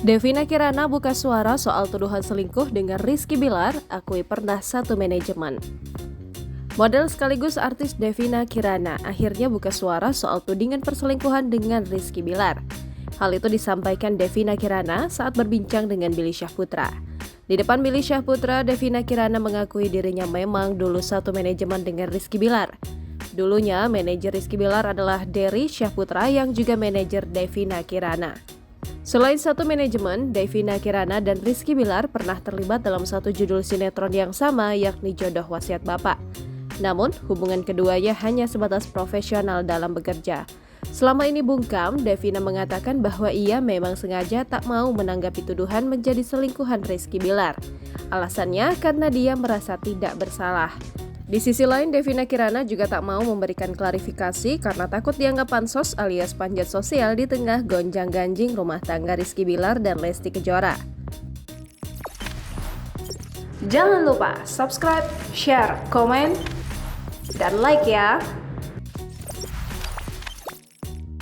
Devina Kirana buka suara soal tuduhan selingkuh dengan Rizky Bilar, akui pernah satu manajemen. Model sekaligus artis Devina Kirana akhirnya buka suara soal tudingan perselingkuhan dengan Rizky Bilar. Hal itu disampaikan Devina Kirana saat berbincang dengan Billy Syahputra. Di depan Billy Syahputra, Devina Kirana mengakui dirinya memang dulu satu manajemen dengan Rizky Bilar. Dulunya, manajer Rizky Bilar adalah Dery Syahputra yang juga manajer Devina Kirana. Selain satu manajemen, Devina Kirana dan Rizky Bilar pernah terlibat dalam satu judul sinetron yang sama, yakni Jodoh Wasiat Bapak. Namun, hubungan keduanya hanya sebatas profesional dalam bekerja. Selama ini bungkam, Devina mengatakan bahwa ia memang sengaja tak mau menanggapi tuduhan menjadi selingkuhan Rizky Bilar. Alasannya karena dia merasa tidak bersalah. Di sisi lain, Devina Kirana juga tak mau memberikan klarifikasi karena takut dianggap pansos alias panjat sosial di tengah gonjang-ganjing rumah tangga Rizky Bilar dan Lesti Kejora. Jangan lupa subscribe, share, komen, dan like ya!